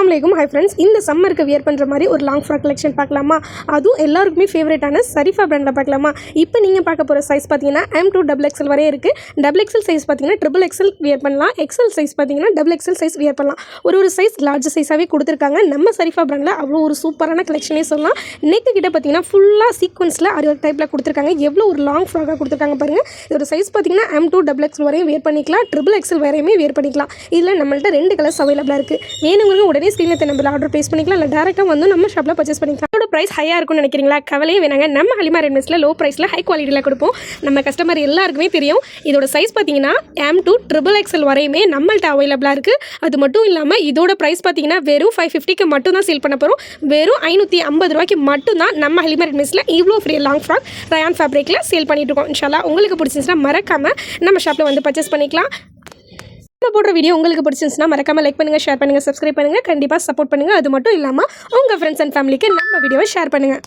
அஸ்ஸலாமுஅலைக்கும். Hi friends, இந்த சம்மருக்கு wear பண்ணுற மாதிரி ஒரு லாங் ஃப்ராக் கலெக்ஷன் பார்க்கலாமா? அதுவும் எல்லாருக்குமே ஃபேவரட்டான சரிஃபா பிராண்டில் பார்க்கலாமா? இப்போ நீங்கள் பார்க்க போகிற சைஸ் பார்த்தீங்கன்னா M2 XXL வரையும் இருக்குது. XXL சைஸ் பார்த்தீங்கன்னா XXL வியர் பண்ணலாம். XL சைஸ் பார்த்தீங்கன்னா XXL சைஸ் வியர் பண்ணலாம். ஒரு சைஸ் லார்ஜ் சைஸாகவே கொடுத்துருக்காங்க. நம்ம சரிஃபா பிராண்டில் அவ்வளோ ஒரு சூப்பரான கலெக்ஷனே சொல்லலாம். நெக்கு கிட்ட பார்த்தீங்கன்னா ஃபுல்லாக சீக்வன்ஸில் அது ஒரு டைப்பில் கொடுத்துருக்காங்க. எவ்வளோ ஒரு லாங் ஃப்ராக்காக கொடுத்துருக்காங்க பாருங்கள். இதோட சைஸ் பார்த்தீங்கன்னா M2 XXL வரையும் வியர் பண்ணிக்கலாம். XXL வரையுமே வியர் பண்ணிக்கலாம். இதில் நம்மள்ட்ட 2 கலர்ஸ் அவைலபிளாக இருக்குது. வேணுங்கிறவங்க உடனே ஸ்க்ரீனில் நம்பர் ஆர்டர் ப்ளேஸ் பண்ணிக்கலாம். இல்லை டேரெக்டாக வந்து நம்ம ஷாப்பில் பர்ச்சேஸ் பண்ணிக்கலாம். அதோட ப்ரைஸ் ஹையாக இருக்கும்னு நினைக்கிறீங்களா? கவலையே வேணாங்க. நம்ம ஹலிமா ரெட்மிஸில் லோ ப்ரைஸில் ஹை குவாலிட்டியில் கொடுப்போம். நம்ம கஸ்டமர் எல்லாருக்குமே தெரியும். இதோட சைஸ் பார்த்தீங்கன்னா M2 XXL வரையுமே நம்மள்ட்ட அவைலபிளாக இருக்குது. அது மட்டும் இல்லாமல் இதோட ப்ரைஸ் பார்த்தீங்கன்னா வெறும் 550க்கு மட்டும் தான் சேல் பண்ண போகிறோம். வெறும் 550 ரூபாய்க்கு மட்டும் தான் நம்ம ஹலிமா ரெட்மிஸில் இவ்வளோ ஃப்ரீ லாங் ஃப்ராக் ரயான் ஃபேப்ரிக்கில் சேல் பண்ணிட்டு இருக்கோம். இன்ஷால்லா உங்களுக்கு பிடிச்சிருந்துச்சுன்னா மறக்காமல் நம்ம ஷாப்பில் வந்து பர்ச்சேஸ் பண்ணிக்கலாம். நம்ம போடுற வீடியோ உங்களுக்கு பிடிச்சிருந்துச்சுன்னா மறக்காமல் லைக் பண்ணுங்கள், ஷேர் பண்ணுங்கள், சப்ஸ்கிரைப் பண்ணுங்கள். கண்டிப்பாக சப்போர்ட் பண்ணுங்கள். அது மட்டும் இல்லாமல் உங்கள் ஃப்ரெண்ட்ஸ் அண்ட் ஃபேமிலிக்கு நம்ம வீடியோவை ஷேர் பண்ணுங்கள்.